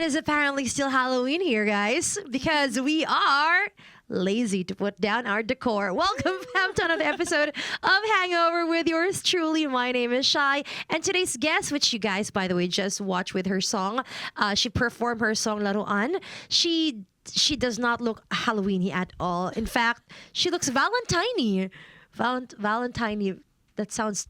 is apparently still Halloween here, guys, because we are lazy to put down our decor. Welcome back to another episode of Hangover with yours truly. My name is Shai, and today's guest, which you guys, by the way, just watched with her song, she performed her song Laruan. She does not look Halloweeny at all. In fact, she looks Valentine-y. Valentine-y. That sounds.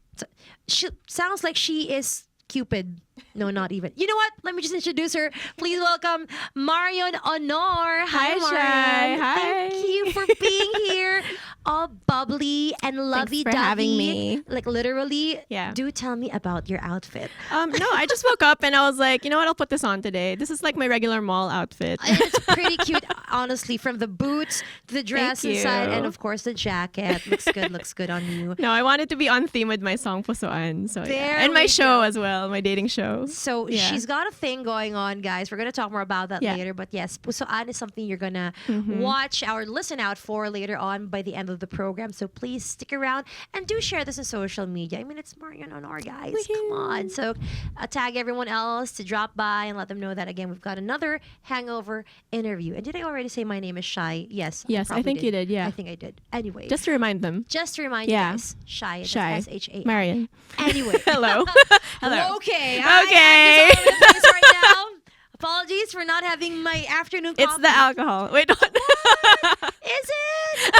She sounds like she is Cupid. No, not even. You know what? Let me just introduce her. Please welcome Marion Aunor. Hi, Marion. Shai. Hi. Thank you for being here. All bubbly and lovey-dovey. Thanks for having me. Like literally. Yeah. Do tell me about your outfit. No, I just woke up and I was like, you know what? I'll put this on today. This is like my regular mall outfit. And it's pretty cute, honestly. From the boots to the dress Thank inside, you. and of course the jacket. Looks good on you. No, I wanted to be on theme with my song Pusoan. So There yeah. And we my show go. as well, my dating show. So Yeah. she's got a thing going on, guys. We're gonna talk more about that Yeah. later. But yes, Pusoan is something you're gonna watch or listen out for later on by the end of the program. So please stick around and do share this on social media. I mean, it's Marion Aunor, guys. Come on. So tag everyone else to drop by and let them know that again we've got another Hangover interview. And did I already say my name is Shai? Yes. Yes, I probably think you did, yeah. I think I did. Anyway, Just to remind them. just to remind Yeah. you guys, Shai. Shai. That's S-H-A. Marion. Anyway. Hello. Hello. Okay. Okay. I am just all over the place right now. Apologies for not having my afternoon coffee. It's the alcohol. Wait, what? Is it?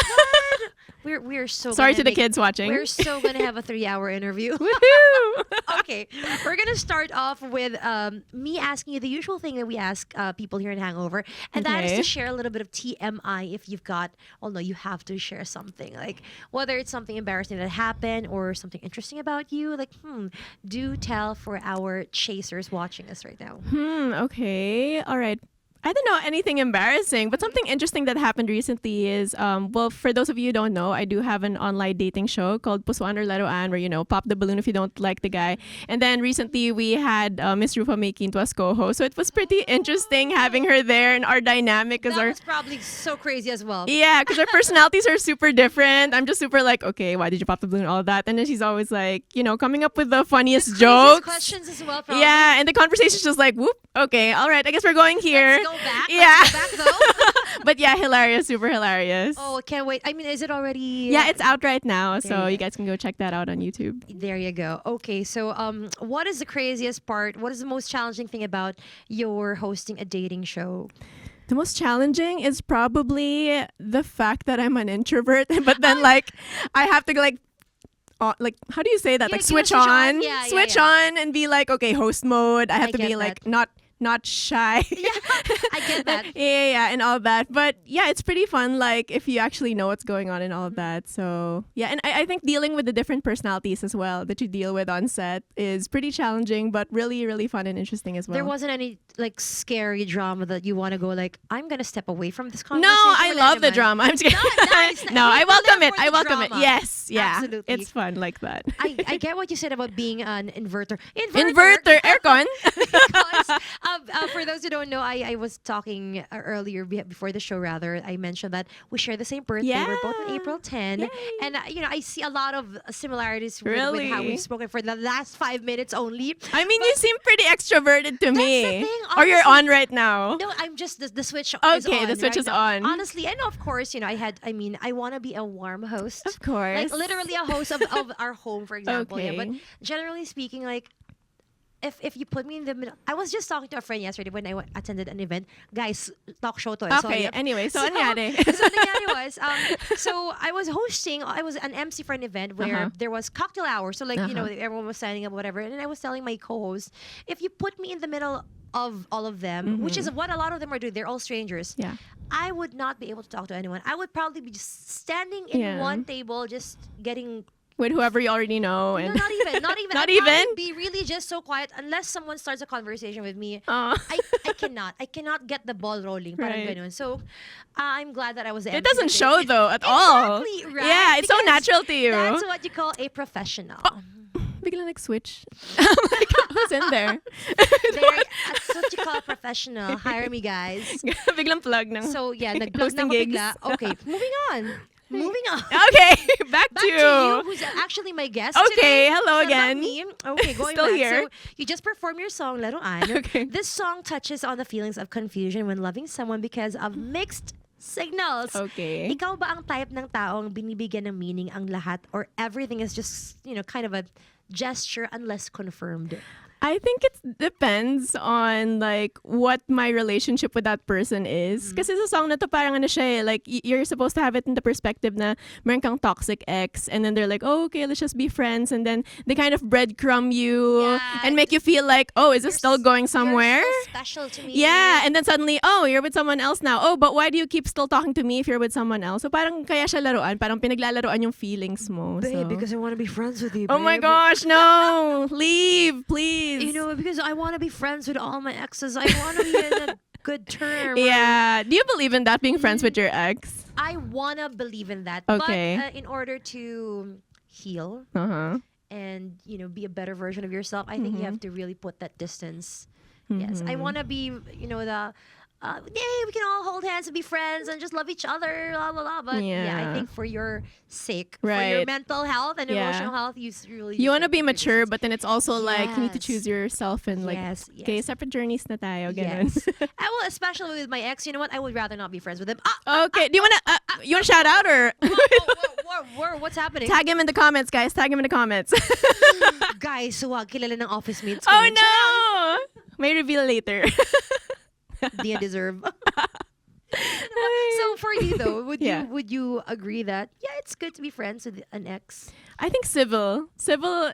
What? We're so Sorry gonna to the make- kids watching. We're so gonna have a 3-hour interview. Woohoo! Okay, we're gonna start off with me asking you the usual thing that we ask people here in Hangover, and that is Okay. to share a little bit of TMI if you've got. Oh no, you have to share something like whether it's something embarrassing that happened or something interesting about you. Like, do tell for our chasers watching us right now. Okay. All right. I don't know anything embarrassing, but something interesting that happened recently is, well, for those of you who don't know, I do have an online dating show called Pusuan or Laruan, where, you know, pop the balloon if you don't like the guy. And then recently we had Miss Rufa Making to as co-host. So it was pretty interesting having her there and our dynamic. That our was probably so crazy as well. Yeah, because our personalities are super different. I'm just super like, okay, why did you pop the balloon? All that. And then she's always like, you know, coming up with the funniest Craziest jokes. questions as well. Probably. Yeah, and the conversation's just like, whoop, okay, all right, I guess we're going here. Let's go back. Yeah. Let's go back though. But yeah, hilarious, super hilarious. Oh, can't wait. I mean, is it already? Yeah, it's out right now, There so you you go. guys can go check that out on YouTube. There you go. Okay, so what is the craziest part? What is the most challenging thing about your hosting a dating show? The most challenging is probably the fact that I'm an introvert, but then like I have to like how do you say that? Yeah, Like give switch a switch on. on, Yeah, yeah, switch yeah. on, and be like, okay, host mode. I have to get be like that. not shy. Yeah, I get that. yeah, and all that. But yeah, it's pretty fun, like, if you actually know what's going on and all of that. So yeah, and I think dealing with the different personalities as well that you deal with on set is pretty challenging, but really, really fun and interesting as well. There wasn't any like scary drama that you want to go like, I'm gonna step away from this No, conversation. I with love the anyone. drama. I'm just kidding. Nice. No, I You're welcome there it. for I the welcome it. drama. Yes, yeah. Absolutely. It's fun like that. I get what you said about being an inverter. Inverter, aircon. Because for those who don't know, I was talking earlier before the show. Rather, I mentioned that we share the same birthday. We're both on Yeah. April 10, Yay. and you know I see a lot of similarities with how Really? we've spoken for the last 5 minutes only. I mean, you seem pretty extroverted to me. the thing, Or you're honestly. on right now. No, I'm just the switch. Is Okay, on the switch right is now. on. Honestly, and of course, you know, I want to be a warm host. Of course. Like literally a host of our home, for example. Yeah, but Okay. generally speaking, like if you put me in the middle, I was just talking to a friend yesterday when I attended an event. Guys, talk show to. So, Okay, yep. anyway, so anyari. So nangyari was, so I was an MC for an event where Uh-huh. there was cocktail hour. So like, you know, Uh-huh. everyone was signing up, whatever. And then I was telling my co-host, if you put me in the middle of all of them, which is what a lot of them are doing, they're all strangers. Yeah. I would not be able to talk to anyone. I would probably be just standing in Yeah. one table, just getting With whoever you already know. no, And not even. Not I'd probably even? be really just so quiet unless someone starts a conversation with me. Aw. I cannot get the ball rolling. Parang Right. ganun. So I'm glad that I was the It MC doesn't today. show though at all. Exactly, right? Yeah, it's so Because natural to you. That's what you call a professional. Bigla like switch. I'm like, who's in there? That's what you call a professional. Hire me, guys. Biglang plug ng So yeah, nag-plug na hosting ako gigs. bigla. Okay, moving on. Moving on. Okay, back Back to to you, who's actually my guest Okay, today. hello Not again. me. Okay, going Still back. here. So you just performed your song, Laruan. Okay. This song touches on the feelings of confusion when loving someone because of mixed signals. Okay. Ikaw ba ang type ng taong binibigyan ng meaning ang lahat or everything is just, kind of a gesture unless confirmed? I think it depends on like what my relationship with that person is. Kasi sa song na to parang ano siya eh, like you're supposed to have it in the perspective na meron kang toxic ex and then they're like, oh, okay, let's just be friends, and then they kind of breadcrumb you Yeah. and make you feel like, oh, is this still going somewhere? You're so special to me. Yeah, and then suddenly, oh, you're with someone else now. Oh, but why do you keep still talking to me if you're with someone else? So parang kaya siya laruan, parang pinaglalaruan yung feelings mo. Babe, So. because I want to be friends with you, Oh my babe. gosh, no! Leave, please. Because I want to be friends with all my exes. I want to be in a good term. Yeah. Do you believe in that, being friends with your ex? I want to believe in that. Okay. But in order to heal Uh-huh. and, be a better version of yourself, I think you have to really put that distance. Yes. I want to be, hey, we can all hold hands and be friends and just love each other, blah, blah, blah. But Yeah. I think for your sake, for your Right. mental health and Yeah. emotional health, really You want to should be take your mature, distance. but then it's also like you need to Yes. choose yourself and like, Yes, okay, yes. separate journeys na tayo, ganun. Yes. I will, especially with my ex, you know what? I would rather not be friends with him. Ah, Okay, do you want to shout out or what's happening? tag him in the comments, guys? Tag him in the comments. Guys, wag kilala ng office mates ko. Oh yun. no! May reveal later. Di you deserve. So for you though, Yeah. would you agree that it's good to be friends with an ex? I think civil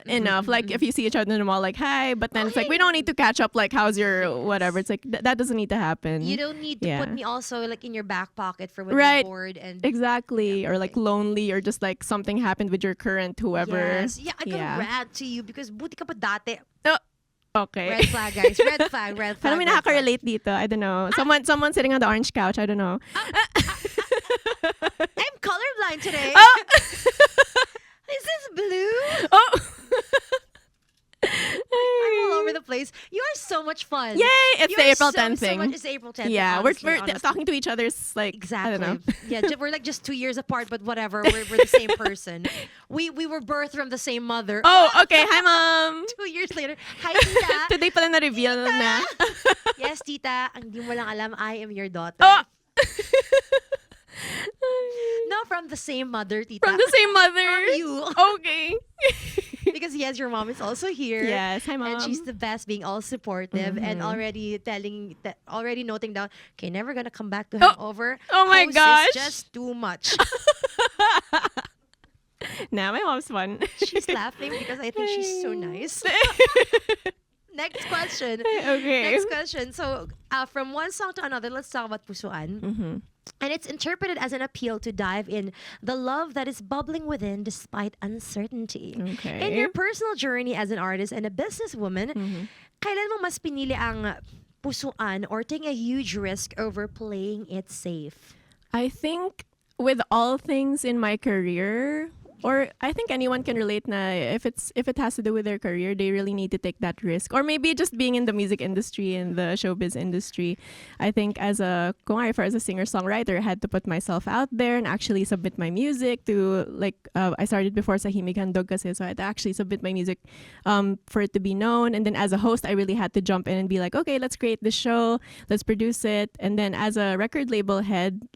enough. Like if you see each other in the mall, like hi, but then it's like we don't need to catch up. Like how's your whatever? It's like that doesn't need to happen. You don't need to Yeah. put me also like in your back pocket for when Right. you're bored and Exactly, or like lonely, or just like something happened with your current whoever. Yes. Yeah, I can rant to you because buti ka pa dati. Oh, okay. Red flag, guys. Red flag, red flag. Paano may red flag. nakaka-relate dito? I don't know. Someone sitting on the orange couch. I don't know. I'm colorblind today. Oh! Is this blue? Oh! I'm all over the place. You are so much fun. Yay! It's You the are April so, 10th so thing. much, it's the April 10th. Yeah, honestly, we're honestly. talking to each other's like Exactly. I don't know. Yeah, we're like just 2 years apart, but whatever. We're the same person. We were birthed from the same mother. Oh, okay. Hi, Mom. 2 years later. Hi, tita. Today pala na-reveal na. Yes, tita. Ang di mo lang alam, I am your daughter. Oh! No, from the same mother, tita. From the same mother. From you. Okay. Because yes, your mom is also here. Yes, hi, Mom. And she's the best, being all supportive and already already noting down, okay, never gonna come back to Hangover. Oh my Host gosh. is just too much. Nah, my mom's fun. She's laughing because I think she's so nice. Next question. Okay. Next question. So, from one song to another, let's talk about Pusuan. Mm-hmm. And it's interpreted as an appeal to dive in the love that is bubbling within despite uncertainty. Okay. In your personal journey as an artist and a businesswoman, kailan mo mas pinili ang pusuan or taking a huge risk over playing it safe? I think with all things in my career, or I think anyone can relate na if it has to do with their career, they really need to take that risk. Or maybe just being in the music industry and the showbiz industry. I think as a singer-songwriter, I had to put myself out there and actually submit my music to I started before sa Himig Handog kasi, so I had to actually submit my music for it to be known. And then as a host, I really had to jump in and be like, okay, let's create this show, let's produce it. And then as a record label head,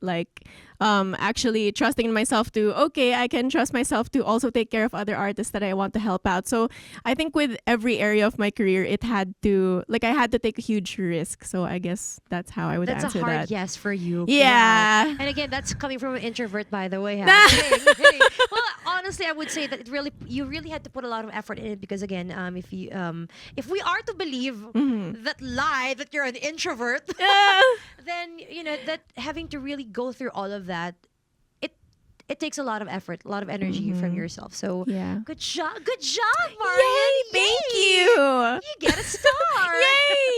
actually trusting in myself to, okay, I can trust myself to also take care of other artists that I want to help out. So I think with every area of my career, I had to take a huge risk. So I guess that's how I would That's answer a hard that. yes for you. Yeah. Wow. And again, that's coming from an introvert, by the way. Huh? Kidding. Well, honestly, I would say that you really had to put a lot of effort in it because again, if we are to believe that lie that you're an introvert, then that having to really go through all of that, it takes a lot of effort, a lot of energy from yourself. So Yeah. good job, Marion. Thank you. You get a star.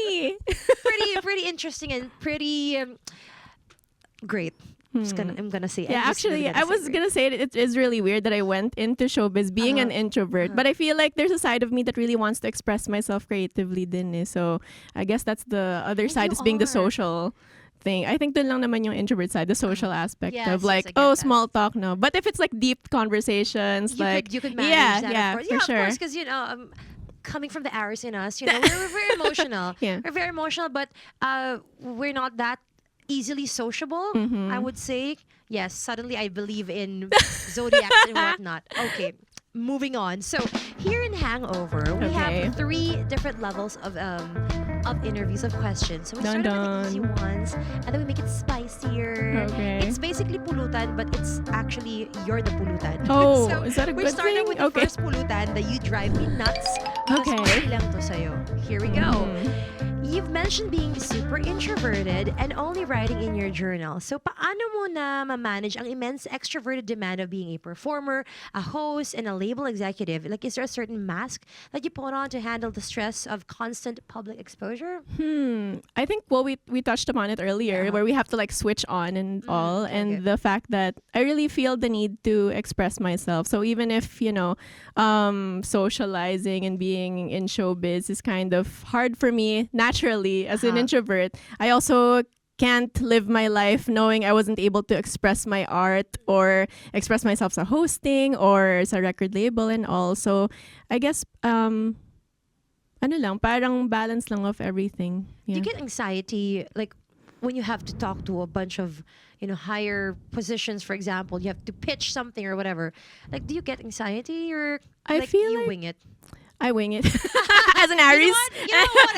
Yay! pretty interesting and pretty great. I'm gonna say. Yeah, I'm just really actually, I was say gonna say it is really weird that I went into showbiz being an introvert, but I feel like there's a side of me that really wants to express myself creatively din eh. So I guess that's the other side, you is being the are. social thing. I think dun lang naman yung introvert side, the social aspect Yes, of yes, like, I get oh, that. small talk, no. But if it's like deep conversations, You could manage yeah, that, yeah, of course. for Yeah, sure. of course, because coming from the Aries in us, we're very emotional. Yeah. We're very emotional, but we're not that easily sociable. Mm-hmm. I would say. Yes, suddenly I believe in zodiacs and whatnot. Okay, moving on. So here in Hangover, we Okay. have 3 different levels of interviews of questions. So we Dun, start with the easy dun. ones, and then we make it spicier. Okay. It's basically pulutan, but it's actually you're the pulutan. Oh, So is that a we're good starting thing? with the Okay. first pulutan that you drive me nuts. Because Okay. okay lang to sa'yo. Here we go. Mhm. You've mentioned being super introverted and only writing in your journal. So paano mo na ma-manage ang immense extroverted demand of being a performer, a host, and a label executive? Like, is there a certain mask that you put on to handle the stress of constant public exposure? I think we touched upon it earlier, Yeah. where we have to like switch on and all, okay, and okay. the fact that I really feel the need to express myself. So even if socializing and being in showbiz is kind of hard for me naturally as an Uh-huh. introvert, I also can't live my life knowing I wasn't able to express my art or express myself sa hosting or sa record label and all. So I guess ano lang, parang balance lang of everything. Do Yeah. you get anxiety, like, when you have to talk to a bunch of, higher positions, for example, you have to pitch something or whatever. Like, do you get anxiety or I like feel you like- wing it? I wing it. As an Aries.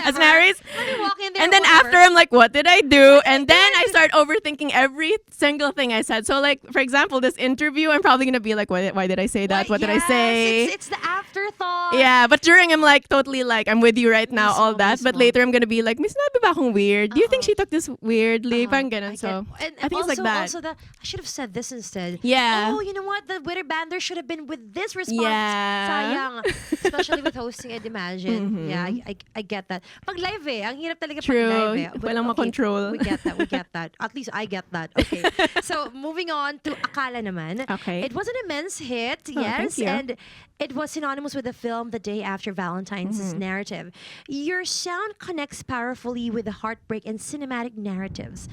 As an whatever. Aries. Let me walk in there. And then whatever. after I'm like, what did I do? And then I start overthinking every single thing I said. So like, for example, this interview, I'm probably going to be like, why did I say that? What did I Yes, say? It's the afterthought. Yeah, but during I'm like totally like I'm with you right now, all Mismo, that. But mismo. later I'm gonna be like, Miss Nabi ba akong weird? Do you think Uh-huh. she took this weirdly? Uh-huh. Parang ganun. So And I think also, it's like that. Also, I should have said this instead. Yeah. Oh, you know what? The Witter Bander should have been with this response. Yeah. Sayang. Especially with hosting, I'd imagine. Yeah, I get that. Pag live ang hirap talaga True. pag live But, Walang makontrol. We get that. At least I get that. Okay. So, moving on to Akala naman. Okay. It was an immense hit, Oh, thank yes. you. And it was synonymous with the film The Day After Valentine's Mm-hmm. narrative. Your sound connects powerfully with the heartbreak and cinematic narratives.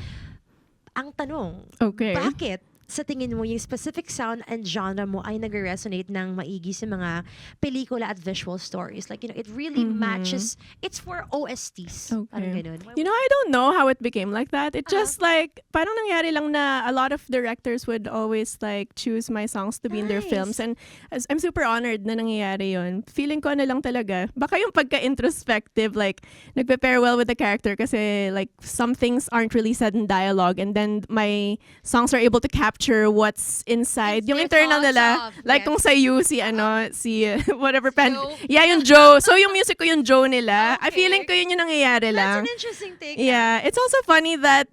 Ang tanong, Okay. bakit sa tingin mo yung specific sound and genre mo ay nag-resonate ng maigi sa mga pelikula at visual stories? Like, it really matches. It's for OSTs. Parang Okay. ganun. You know, I don't know how it became like that. It just like, parang nangyari lang na a lot of directors would always like choose my songs to be in their Nice. films. And I'm super honored na nangyayari yun. Feeling ko na lang talaga. Baka yung pagka-introspective, like, nagpe-pair well with the character kasi like some things aren't really said in dialogue and then my songs are able to capture what's inside. It's Yung their internal thoughts nila. of, Like yes. kung sa you, si whatever pen. Joe? Yeah, yung Joe. So yung music ko yung Joe nila. I Okay. feeling ko yun yung nangyayari That's lang. an interesting take. Yeah, it's also funny that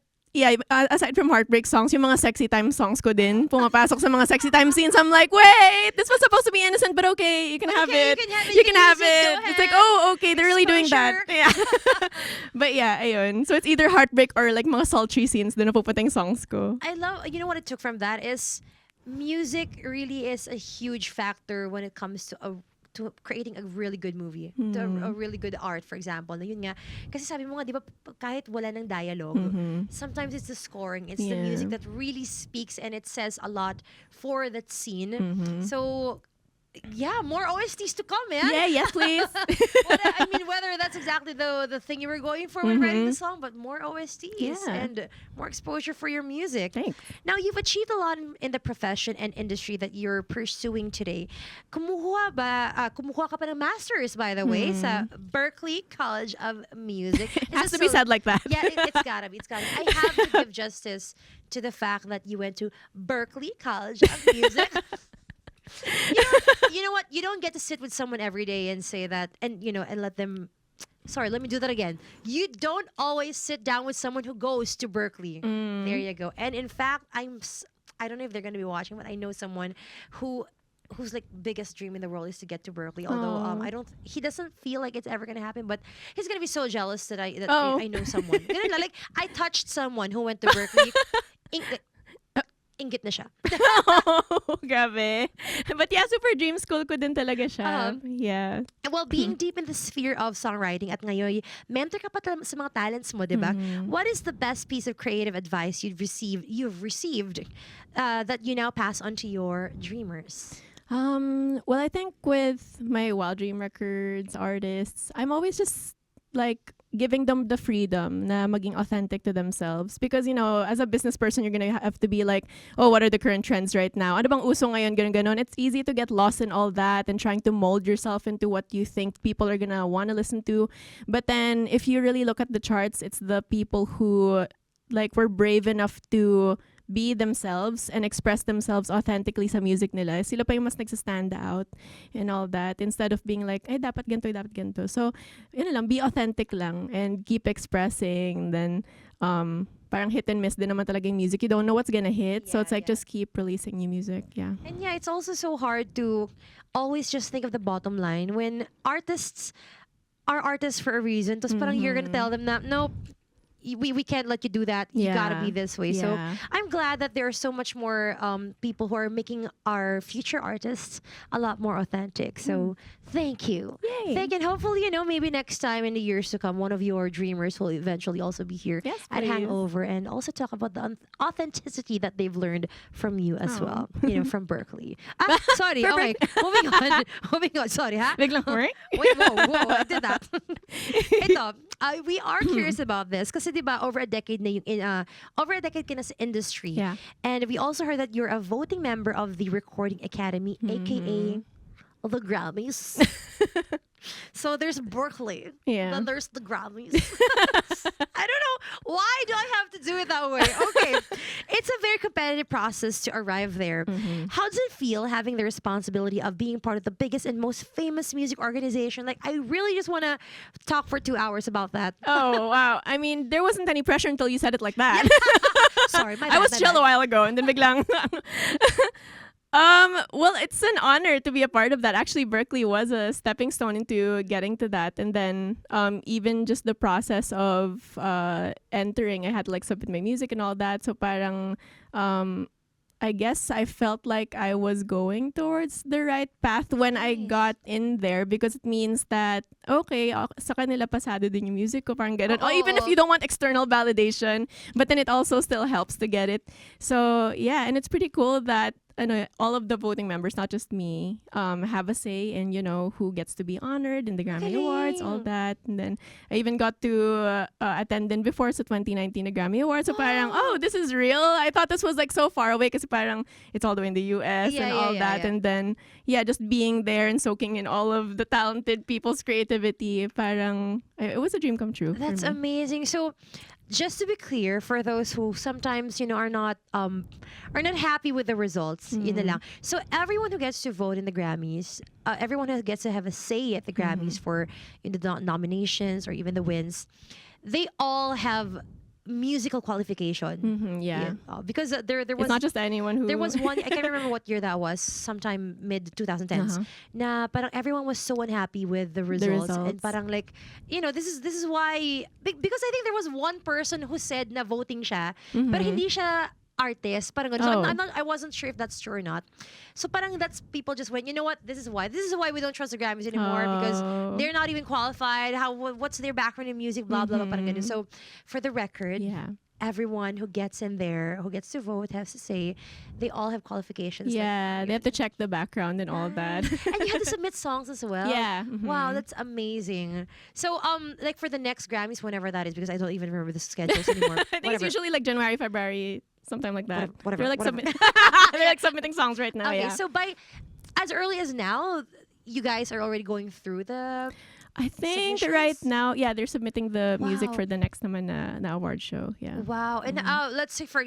aside from heartbreak songs, yung mga sexy time songs ko din, pumapasok sa mga sexy time scenes. I'm like, wait, this was supposed to be innocent, but okay, you can have Okay, it. you can have it, You you can can have use it, it. go It's like, ahead. oh, okay, they're really doing that. Exposure. Yeah. But yeah, ayun. So it's either heartbreak or like mga sultry scenes din na pupunta yung songs ko. I love, you know what I took from that is music really is a huge factor when it comes to creating a really good movie, to a really good art, for example. Na yun nga, kasi sabi mo nga, di ba, kahit wala ng dialogue, sometimes it's the scoring, it's the Yeah. music that really speaks and it says a lot for that scene. So, yeah, more OSTs to come, man. Yeah, yes, please. Whether that's exactly the thing you were going for when writing the song, but more OSTs Yeah. and more exposure for your music. Thanks. Now, you've achieved a lot in the profession and industry that you're pursuing today. Kumuha ka pa ng masters, by the way, sa Berklee College of Music. It has to be said like that. Yeah, it's gotta be. I have to give justice to the fact that you went to Berklee College of Music. You know what? You don't get to sit with someone every day and say that, and let them. Sorry, let me do that again. You don't always sit down with someone who goes to Berklee. There you go. And in fact, I don't know if they're going to be watching, but I know someone whose like biggest dream in the world is to get to Berklee. Although he doesn't feel like it's ever gonna happen, but he's gonna be so jealous that I know someone. Ganun lang, like I touched someone who went to Berklee. Inggit na siya. Oh, grabe. But yeah, super dream school ko din talaga siya. Uh-huh. Yeah. Well, being deep in the sphere of songwriting at ngayon, mentor ka pa sa mga talents mo, di ba? What is the best piece of creative advice you've received that you now pass on to your dreamers? Well, I think with my Wild Dream Records artists, I'm always just like giving them the freedom na maging authentic to themselves, because as a business person, you're gonna have to be like, oh, what are the current trends right now, ano bang uso ngayon, ganon. It's easy to get lost in all that and trying to mold yourself into what you think people are gonna want to listen to. But then if you really look at the charts, it's the people who like were brave enough to be themselves and express themselves authentically sa music nila. Sila pa yung mas nagsastand out and all that, instead of being like, ay, dapat ganito. So, yun lang, be authentic lang and keep expressing. Then, parang hit and miss din naman talaga yung music. You don't know what's gonna hit. So, it's like, just keep releasing new music. Yeah. And yeah, it's also so hard to always just think of the bottom line when artists are artists for a reason. Tapos parang you're gonna tell them that, nope, we can't let you do that. You gotta be this way. So I'm glad that there are so much more people who are making our future artists a lot more authentic. So thank you. Yay. Thank you. And hopefully, maybe next time in the years to come, one of your dreamers will eventually also be here at please. Hangover and also talk about the authenticity that they've learned from you as well. From Berkeley. Sorry. Okay. Moving on. Moving on. Sorry, ha? Biglang, right? Wait, whoa, I did that. Ito, we are curious about this kasi diba over a decade ka na sa industry. Yeah. And we also heard that you're a voting member of the Recording Academy, aka the Grammys. So there's Berkeley. Yeah. Then there's the Grammys. I don't know. Why do I have to do it that way? Okay. It's a very competitive process to arrive there. How does it feel having the responsibility of being part of the biggest and most famous music organization? Like, I really just want to talk for 2 hours about that. Oh, wow. I mean, there wasn't any pressure until you said it like that. Sorry, my bad, I was my chill bad. a while ago, and then biglang. Well, it's an honor to be a part of that. Actually, Berkeley was a stepping stone into getting to that. And then even just the process of entering, I had to like submit my music and all that. So parang I guess I felt like I was going towards the right path when I got in there, because it means that, okay, sa kanila pasado din yung music ko, parang ganun. Or even if you don't want external validation, but then it also still helps to get it. So, yeah, and it's pretty cool that all of the voting members, not just me, have a say in, who gets to be honored in the Grammy Awards, all that. And then I even got to attend in before sa 2019 Grammy Awards. So parang, this is real. I thought this was like so far away kasi parang it's all the way in the US and all that. Yeah. And then, just being there and soaking in all of the talented people's creativity, parang, it was a dream come true. That's amazing. So, just to be clear, for those who sometimes are not happy with the results, yun na lang. So everyone who gets to vote in the Grammys, everyone who gets to have a say at the Grammys for the nominations or even the wins, they all have musical qualification. Because there was, it's not just anyone who. there was one, I can't remember what year that was, sometime mid 2010s. Na parang everyone was so unhappy with the results. And parang like, this is why, because I think there was one person who said na voting siya, pero hindi siya artist, parang ganun. So I wasn't sure if that's true or not. So parang that's, people just went, you know what, this is why we don't trust the Grammys anymore, because they're not even qualified. What's their background in music, blah blah blah, parang ganun. So for the record, everyone who gets in there, who gets to vote, has to say they all have qualifications. Yeah, they have to check the background and all that. And you had to submit songs as well. Yeah. Wow, that's amazing. So like for the next Grammys, whenever that is, because I don't even remember the schedules anymore. I think it's usually like January, February, sometime like that. Whatever. They're like they're like submitting songs right now. Okay, so by as early as now, you guys are already going through the. I think submissions? right now, they're submitting the music for the next naman na award show. Yeah. Wow, and let's say for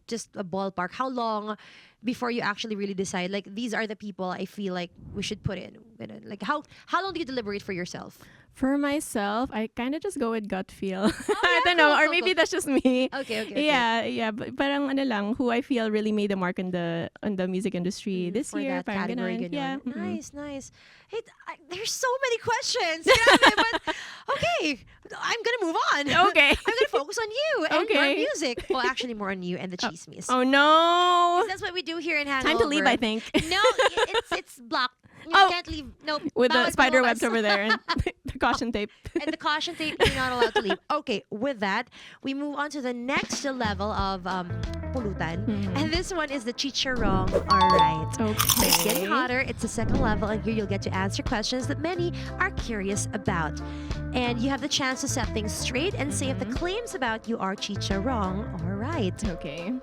just a ballpark, how long before you actually really decide, like, these are the people I feel like we should put in? Like, how long do you deliberate for yourself? For myself, I kind of just go with gut feel. I don't know, or maybe that's just me. Okay. Yeah, but parang ano lang, who I feel really made a mark on the music industry this for year. that category, Ganun. Yeah. Nice. Hey, there's so many questions. Grabe, but okay, I'm gonna move on. Okay. I'm gonna focus on you and your Okay. music. Well, actually, more on you and the chismis. Oh no! That's what we do here in Hangover. Time to leave, I think. No, it's blocked. You can't leave. No, With the bawal spider lumabas. webs over there and the caution tape. And the caution tape, you're not allowed to leave. Okay, with that, we move on to the next level of pulutan. And this one is the chicharong. All right. So it's getting hotter. It's the second level, and here you'll get to answer questions that many are curious about. And you have the chance to set things straight and say if the claims about you are chicharong. All right. Okay.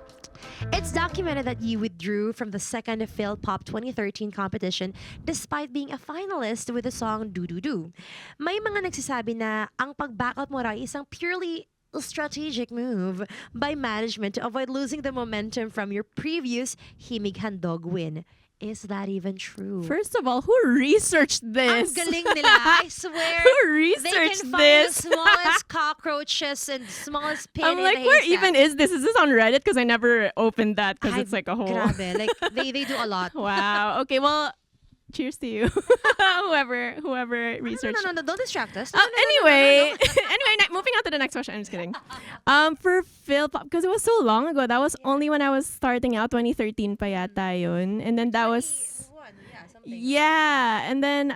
It's documented that you withdrew from the second Phil Pop 2013 competition despite being a finalist with the song Do Do Do. May mga nagsasabi na ang pag-backout mo raw ay isang purely strategic move by management to avoid losing the momentum from your previous Himig Handog win. Is that even true? First of all, who researched this? Ang galing nila, I swear. Who They researched can find this? the smallest cockroaches and smallest pin I'm in like, the where haystack. even is this? Is this on Reddit? Because I never opened that because Ay, it's like a whole. Grabe. Like, they do a lot. Wow. Okay. Well, cheers to you, whoever researched. No, don't distract us. Anyway, moving on to the next question. I'm just kidding. For Phil Pop, because it was so long ago. That was only when I was starting out, 2013 pa yata yun. And then that was, and then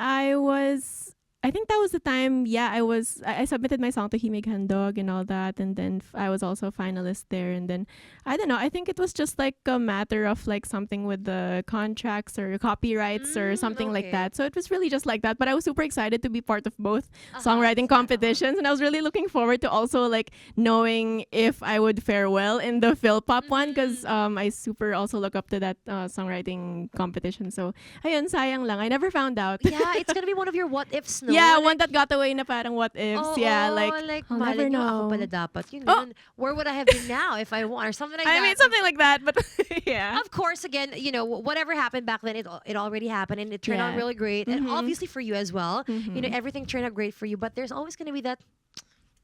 I think that was the time, I submitted my song to Himig Handog and all that, and then I was also a finalist there, and then, I don't know, I think it was just like a matter of like something with the contracts or copyrights or something like that, so it was really just like that, but I was super excited to be part of both songwriting competitions, and I was really looking forward to also like knowing if I would fare well in the Phil Pop one, because I super also look up to that songwriting competition, so ayun, sayang lang, I never found out. Yeah, it's gonna be one of your what ifs, no? Yeah, Like, one that got away na parang what ifs. oh, like I'll never malay nyo, ako know. pala dapat. Yun, ganun. Where would I have been now if I won or something like that? I mean, something like that, but yeah. Of course, again, whatever happened back then, it already happened and it turned out Yeah. really great. And obviously for you as well, everything turned out great for you. But there's always gonna be that,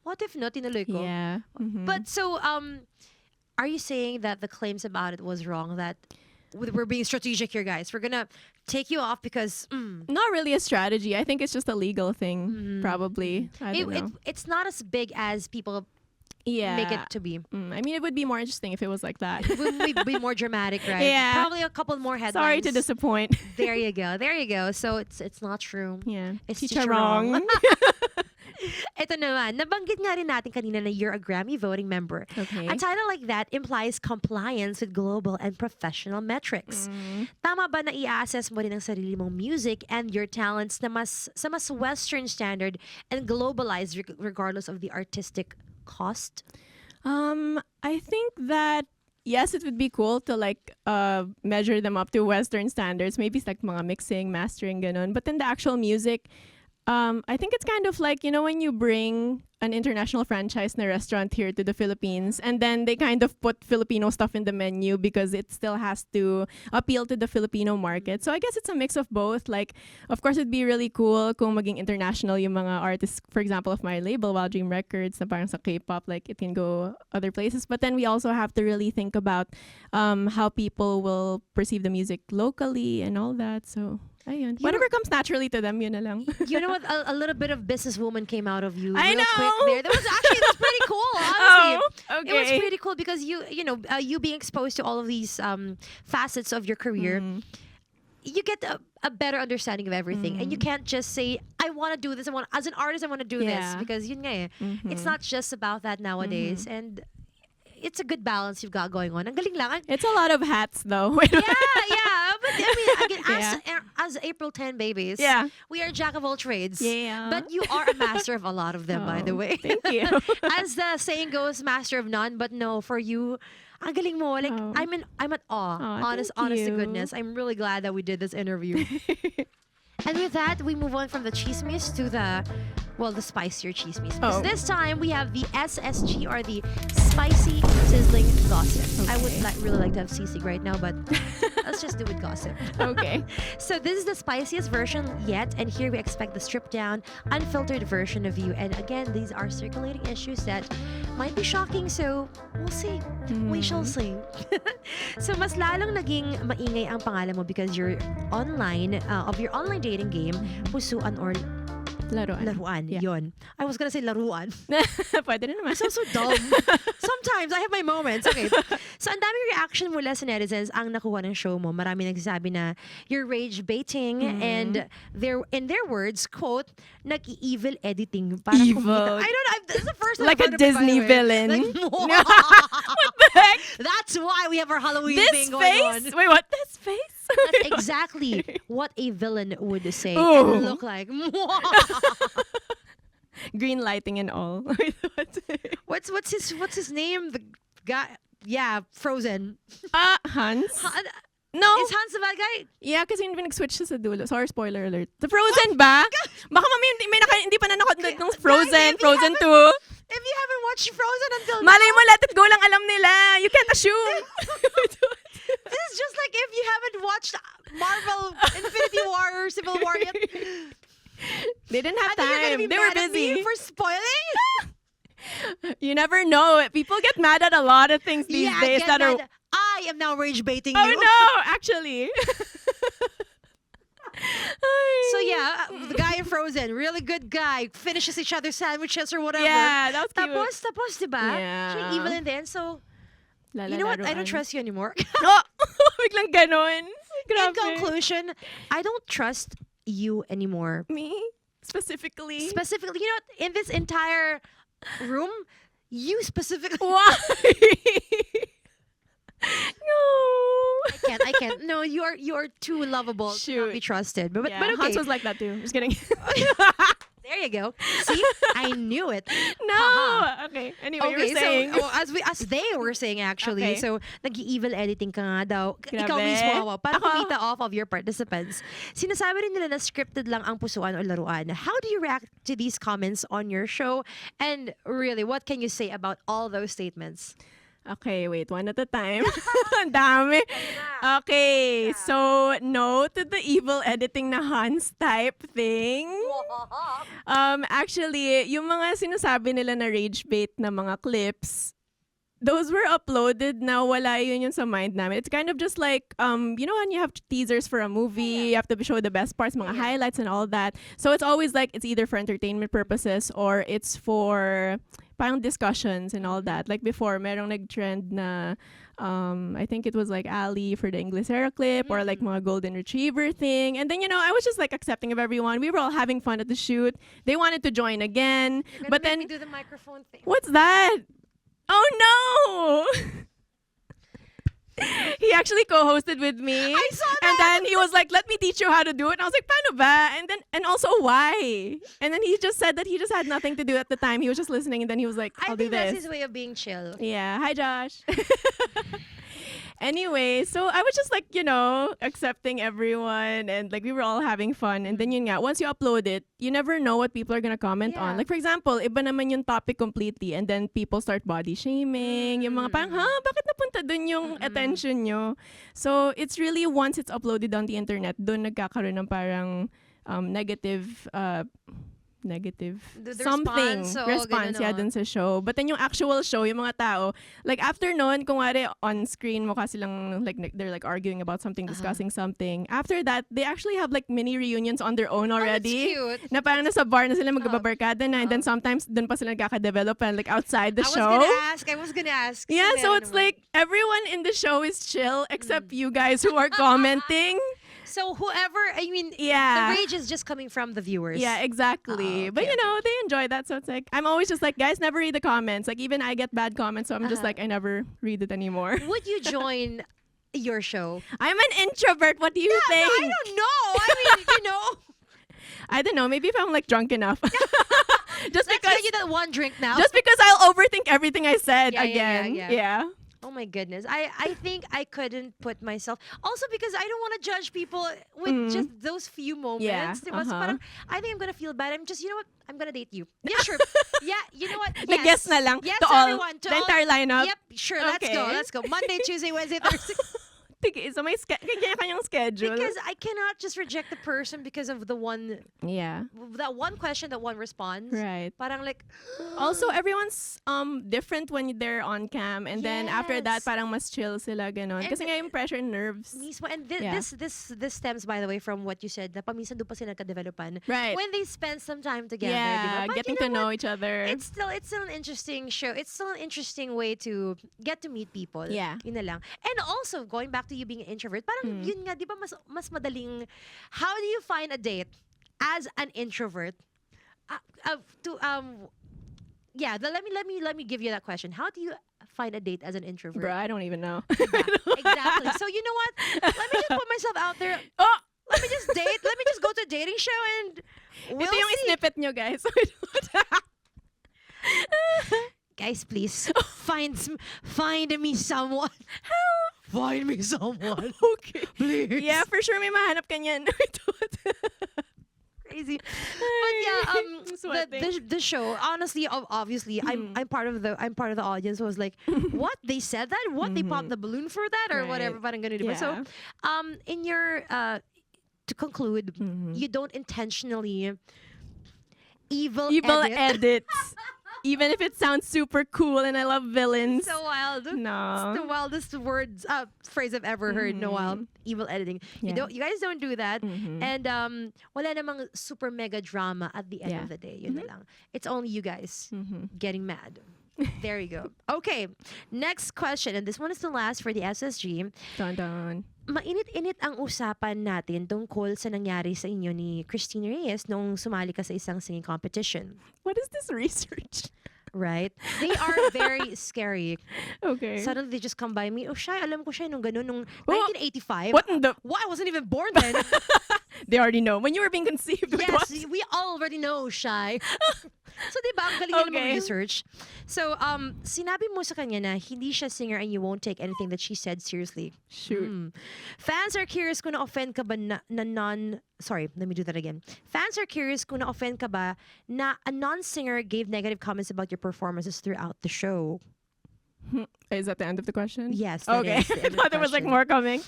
what if no, tinuloy ko? Yeah. But so, are you saying that the claims about it was wrong? That we're being strategic here, guys. We're gonna take you off because Not really a strategy. I think it's just a legal thing, probably. I don't know. it's not as big as people Yeah. make it to be. I mean, it would be more interesting if it was like that. It would be more dramatic, right? Yeah. Probably a couple more headlines. Sorry to disappoint. There you go. There you go. So it's not true. Yeah. It's Chicharong. Ito naman, nabanggit nga rin natin kanina na you're a Grammy voting member. Okay. A title like that implies compliance with global and professional metrics. Tama ba na i-assess mo rin ang sarili mong music and your talents na sa mas Western standard and globalized regardless of the artistic cost? I think that yes, it would be cool to like measure them up to Western standards. Maybe it's like mga mixing, mastering, ganun. But then the actual music, I think it's kind of like, when you bring an international franchise na restaurant here to the Philippines and then they kind of put Filipino stuff in the menu because it still has to appeal to the Filipino market. So I guess it's a mix of both. Like, of course, it'd be really cool kung maging international yung mga artists, for example, of my label, Wild Dream Records, na parang sa K-pop, like it can go other places. But then we also have to really think about how people will perceive the music locally and all that. So ayun. Whatever comes naturally to them, yun na lang. You know what? A little bit of businesswoman came out of you. I real know. Quick there. That's pretty cool. Honestly, okay. it was pretty cool because you being exposed to all of these facets of your career. You get a better understanding of everything, and you can't just say, "I want to do this." As an artist, I want to do this because yun nga eh. It's not just about that nowadays, and it's a good balance you've got going on. Ang galing lang. It's a lot of hats, though. Yeah. But I mean, again, as April 10 babies, we are jack of all trades. Yeah. But you are a master of a lot of them, by the way. Thank you. As the saying goes, master of none. But no, for you, ang galing mo. Like, I'm at awe. Honest to you. goodness. I'm really glad that we did this interview. And with that, we move on from the chismis to the spicier chismis. Because this time, we have the SSG, or the spicy sizzling gossip. Okay. I would really like to have sisig right now, but let's just do it gossip. Okay. So this is the spiciest version yet, and here we expect the stripped down, unfiltered version of you. And again, these are circulating issues that might be shocking, so we'll see. We shall see. So mas lalong naging maingay ang pangalan mo because you're online, of your online dating game, Pusuan or Laruan, Yeah. yun. I was gonna say laruan. Pwede na naman. I sound so dumb. Sometimes I have my moments. Okay. So ang daming reaction mula sa netizens ang nakuha ng show mo. Marami nagsasabi na you're rage baiting and in their words, quote, nag-evil editing para Evil. kumita. I don't know. This is the first time Like I've a heard of it, by the Disney way. villain. Like, What the heck? that's why we have our Halloween This thing going on. face? Wait, what? This face? That's exactly what a villain would say Ooh. and look like. Green lighting and all. What's his name? The guy. Yeah, Frozen. Hans? Han- No. Is Hans the bad guy? Yeah, kasi hindi nag-switch siya sa dulo. Sorry, spoiler alert. The Frozen ba? Baka mami, hindi pa na nakanood ng Frozen. if you Frozen 2. If you haven't watched Frozen until Malay mo, let it go lang alam nila. You can't assume. this is just like if you haven't watched Marvel Infinity War or Civil War yet. They didn't have I think you're gonna time. be They were mad at me busy. for spoiling. You never know. People get mad at a lot of things these days get that are... mad. I am now rage baiting Oh you. no, actually. So yeah, the guy in Frozen, really good guy, finishes each other's sandwiches or whatever. Yeah, that was cute. Tapos, diba? Yeah. Siya evil in the end, so you know what? I don't trust you anymore. Oh, biglang ganon. In Grabe. conclusion, I don't trust you anymore. Me? Specifically? Specifically, you know what? In this entire room, you specifically. Why? No. I can't. No, you are too lovable to not Shoot. be trusted. But Yeah, but okay. Hans was like that too. Just kidding. There you go. See, I knew it. No. Haha. Okay. Anyway, you Okay, were saying. so as they were saying actually, Okay. so nag-evil editing ka nga daw. Ikaw Grabe. mismo awa, para Ako? kumita off of your participants. Sinasabi rin nila na scripted lang ang pusuan o laruan. How do you react to these comments on your show? And really, what can you say about all those statements? Okay, wait, one at a time. Ang dami. Okay, so no to the evil editing na Hans type thing. Actually, yung mga sinasabi nila na rage bait na mga clips, those were uploaded na wala yun yung sa mind namin. It's kind of just like, you know when you have teasers for a movie, you have to show the best parts, mga highlights and all that. So it's always like, it's either for entertainment purposes or it's for parang discussions and all that. Like before, merong nag-trend na, I think it was like Ali for the Inglesera clip or like mga golden retriever thing. And then, you know, I was just like accepting of everyone. We were all having fun at the shoot. They wanted to join again. But then, do the microphone thing. what's that? Oh no! He actually co-hosted with me. I saw that. And then he was like, let me teach you how to do it. And I was like, paano ba? And also why? And then he just said that he just had nothing to do at the time. He was just listening and then he was like, I I'll do think that's this. his way of being chill. Yeah. Hi, Josh. Anyway, so I was just like, you know, accepting everyone and like we were all having fun. And then yun nga, once you upload it, you never know what people are gonna comment Yeah. on. Like for example, iba naman yung topic completely and then people start body shaming. Yung mga parang, bakit napunta dun yung attention nyo? So it's really once it's uploaded on the internet, dun nagkakaroon ng parang negative The something response, response yeah dun sa show. But then yung actual show, yung mga tao, like after nun, kung wari on screen mukha silang like they're like arguing about something, discussing something. After that, they actually have like mini reunions on their own already. Oh, that's cute. Na parang nasa bar na sila magbabarkada na and then sometimes dun pa sila nagkaka-develop and like outside the show. I was gonna ask. Yeah, so it's like everyone in the show is chill except you guys who are commenting. So whoever, I mean, Yeah. the rage is just coming from the viewers. Yeah, exactly. Oh, But okay, you know, they enjoy that. So it's like, I'm always just like, guys, never read the comments. Like even I get bad comments. So I'm just like, I never read it anymore. Would you join your show? I'm an introvert. What do you think? No, I don't know. I mean, you know. I don't know. Maybe if I'm like drunk enough. Just Let's because get you that one drink now. just because I'll overthink everything I said Yeah, yeah, again. yeah. Yeah. Oh my goodness. I think I couldn't put myself. Also because I don't want to judge people with just those few moments. Yeah, Diba? So parang, I think I'm going to feel bad. I'm just, you know what? I'm going to date you. Yeah, sure. Yeah, you know what? Yes. Nag-guess na lang Yes, to all, everyone. To the all. entire lineup. Yep, sure. Let's go. Okay. Let's go. Monday, Tuesday, Wednesday, Thursday. So may kanya-kanyang schedule. Because I cannot just reject the person because of that one question that one responds. Right. Parang like, Also, everyone's different when they're on cam, and then after that, Yes. parang mas chill sila ganon. And Kasi nga yung pressure nerves. mismo. And Yeah. this stems, by the way, from what you said, na paminsan doon pa sila nagka-developan. Right. When they spend some time together. Yeah, Diba? But getting you to know each other. It's still an interesting show. It's still an interesting way to get to meet people. Yeah. Yun na lang. And also, going back to you being an introvert, parang yun nga, di ba mas madaling, how do you find a date as an introvert? Let me give you that question. How do you find a date as an introvert? Bro, I don't even know. Exactly. So you know what? Let me just put myself out there. Oh! Let me just date. Let me just go to a dating show and we'll Ito yung see. snippet nyo, guys. Guys, please find me someone. Find me someone. Okay. Please. Yeah, for sure may mahanap ka niyan. Crazy. But yeah, Sweating. the show, honestly, obviously, I'm part of the audience who was like, what? They said that? What? They popped the balloon for that or Right. whatever, parang ganun, diba? Yeah. So, in your to conclude, you don't intentionally evil edit. edits. Even if it sounds super cool and I love villains. So wild. No. It's the wildest phrase I've ever heard. No wild evil editing. Yeah. You guys don't do that. And wala namang super mega drama at the end Yeah. of the day. Yun na lang. It's only you guys getting mad. There you go. Okay, next question, and this one is the last for the SSG. Dun dun. Mainit-init ang usapan natin tungkol sa nangyari sa inyo ni Christine Reyes nung sumali ka sa isang singing competition. What is this research? Right? They are very scary. Okay. Suddenly they just come by me. Oh, Shy, alam ko siya nung ganun, nung Oh, 1985. What in the... What? I wasn't even born then. They already know. When you were being conceived. Yes, What? we already know, Shy. So, di ba, ang galing nila Okay. mag-research. So, sinabi mo sa kanya na hindi siya singer and you won't take anything that she said seriously. Shoot. Fans are curious kung na-offend ka ba Sorry, let me do that again. Fans are curious kung na-offend ka ba na a non-singer gave negative comments about your performances throughout the show. Is that the end of the question? Yes, that Okay. is the end I of the thought there was like question. more coming.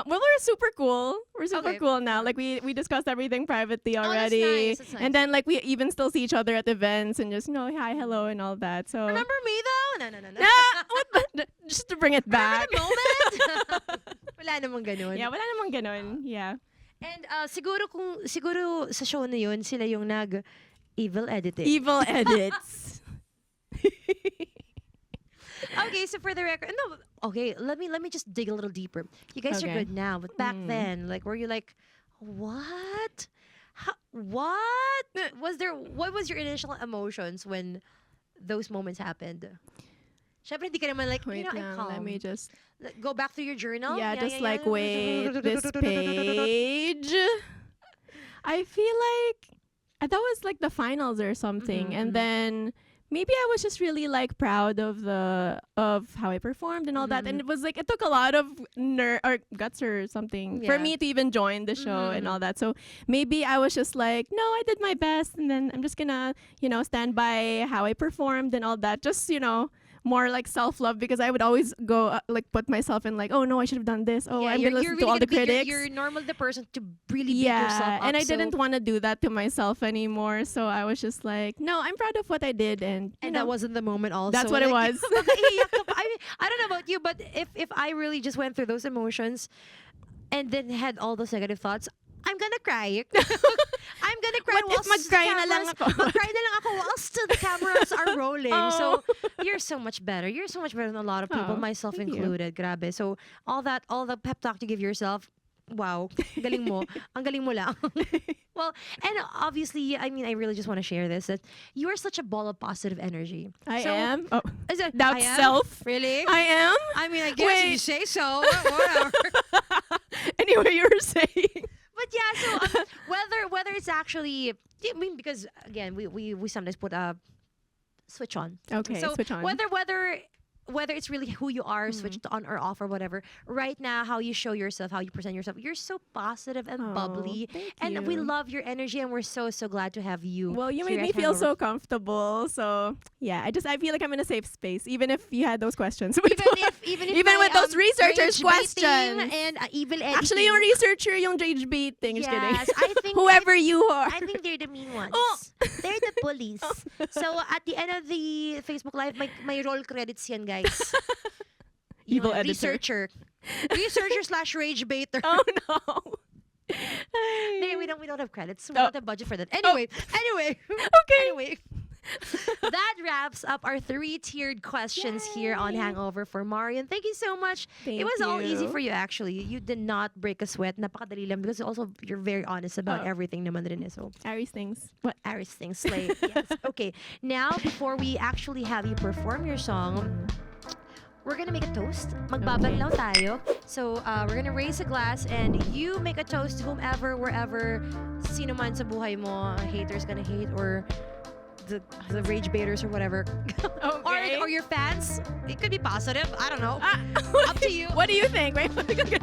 Well, we're super cool. We're super Okay. cool now. Like we discussed everything privately that's already. nice, that's nice. And then like we even still see each other at events and just hi, hello, and all that. So Remember me though? No. what? Just to bring it back. Remember the moment? Wala namang ganun. Yeah, wala namang ganon. Yeah. And siguro sa show na yun, sila yung evil editing. Evil edits. Okay, so for the record, no, okay, let me just dig a little deeper. You guys are Okay. good now, but back then, like, were you like, what? What? What was your initial emotions when those moments happened? Syempre, hindi ka naman like, Wait I'm lang, calm. let me just Go back through your journal. wait this page. I feel like that was like the finals or something, and then maybe I was just really like proud of how I performed and all that, and it was like it took a lot of or guts or something for Yeah. me to even join the show and all that. So maybe I was just like, no, I did my best, and then I'm just gonna stand by how I performed and all that. Just more like self-love, because I would always go like put myself in like, oh no, I should have done this. Oh, I'm gonna listen to all the critics. You're normally the person to really beat yourself up. And I so- didn't want to do that to myself anymore. So I was just like, no, I'm proud of what I did, and And that wasn't the moment also. That's what it was. Makaiiyak ka pa. I don't know about you, but if I really just went through those emotions and then had all those negative thoughts, I'm gonna cry. I'm gonna cry What if whilst mag-cry na lang ako? Mag-cry na lang ako whilst the cameras are rolling. Oh. So you're so much better. You're so much better than a lot of people, Oh, myself thank you. included. Grabe. So all the pep talk to give yourself, wow, galing mo. Ang galing mo lang. Well, and obviously, I mean, I really just want to share this, that you are such a ball of positive energy. I So- am. Oh, Is it, doubt I am? self. Really? I am. I mean, I guess if you Wait. say so. Whatever. Anyway, you were saying. But yeah, so whether it's actually, I mean, because again, we sometimes put a switch on. Okay, So switch on. whether whether it's really who you are, switched on or off or whatever, right now, how you show yourself, how you present yourself, you're so positive and bubbly. Thank And we you. love your energy, and we're so, so glad to have you. Well, you here made me at feel Hangover. so comfortable. So yeah, I feel like I'm in a safe space, even if you had those questions. Even Even with those researchers' rage baiting questions. and evil editing. Actually, yung researcher, yung rage baiting. Just kidding. Yes, I think Whoever you are. I think they're the mean ones. Oh. They're the bullies. So at the end of the Facebook Live, may roll credits yan, guys. Evil Yung editor. Researcher slash rage baiter. Oh no. No, we don't have credits. We Oh. don't have budget for that. Anyway. Okay. Anyway. That wraps up our 3-tiered questions here on Yay. Hangover for Marion. Thank you so much. Thank It was all easy you. for you, actually. You did not break a sweat. Napakadali lang because also you're very honest about Oh. everything naman rin. So, Aries things. what Aris things, slay. Yes. Okay. Now, before we actually have you perform your song, we're gonna make a toast. Magbabanlaw tayo. So, we're gonna raise a glass and you make a toast to whomever, wherever, sino man sa buhay mo, haters gonna hate, or the rage baiters or whatever. Okay. or your fans. It could be positive. I don't know. Up to you. What do you think? Wait,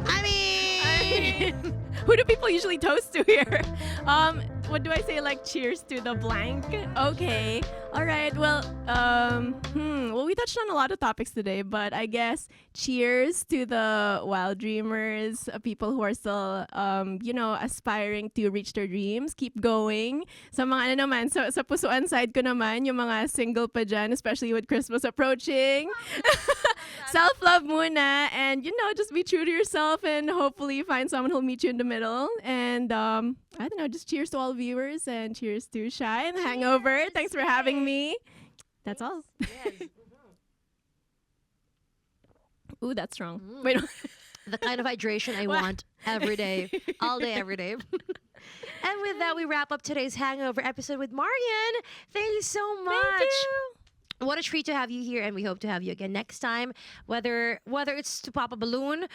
I mean, who do people usually toast to here? What do I say? Like cheers to the blank? Okay. All right. Well, well, we touched on a lot of topics today, but I guess cheers to the wild dreamers, people who are still, aspiring to reach their dreams. Keep going. Sa mga ano naman, sa pusuan side ko naman, yung mga single pa dyan, especially with Christmas approaching. Self-love muna, and just be true to yourself, and hopefully find someone who'll meet you in the middle. And I don't know, just cheers to all viewers, and cheers to Shy and Hangover. Thanks for having me. That's all. yes. Ooh, that's strong. Wait. The kind of hydration I want every day, all day, every day. And with that, we wrap up today's Hangover episode with Marion. Thank you so much. Thank you. What a treat to have you here, and we hope to have you again next time. Whether it's to pop a balloon,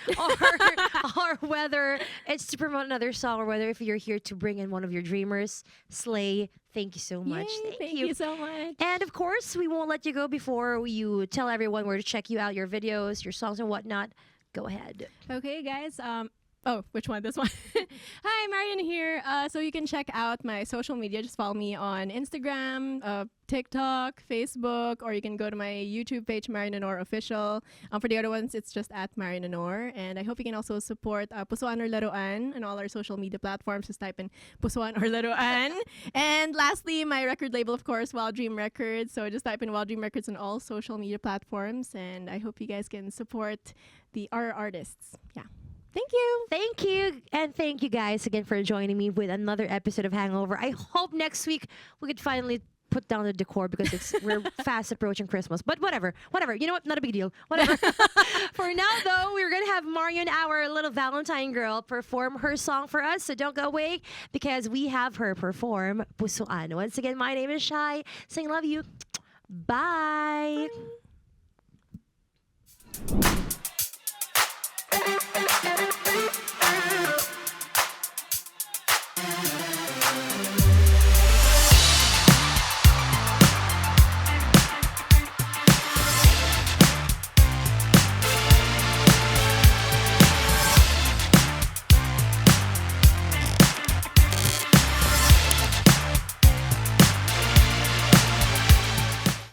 or whether it's to promote another song, or whether if you're here to bring in one of your dreamers, slay. Thank you so much. Yay, thank you so much. And of course, we won't let you go before you tell everyone where to check you out, your videos, your songs, and whatnot. Go ahead. Okay, guys. Oh, which one? This one. Hi, Marion here. So you can check out my social media. Just follow me on Instagram, TikTok, Facebook, or you can go to my YouTube page, Marion Aunor Official. For the other ones, it's just at Marion Aunor. And I hope you can also support Pusuan or Laruan on all our social media platforms. Just type in Pusuan or Laruan. And lastly, my record label, of course, Wild Dream Records. So just type in Wild Dream Records on all social media platforms. And I hope you guys can support our artists. Yeah. Thank you. Thank you. And thank you guys again for joining me with another episode of Hangover. I hope next week we could finally put down the decor because we're fast approaching Christmas. But whatever. You know what? Not a big deal. Whatever. For now, though, we're going to have Marion, our little Valentine girl, perform her song for us. So don't go away because we have her perform Pusuan. Once again, my name is Shai. Saying love you. Bye.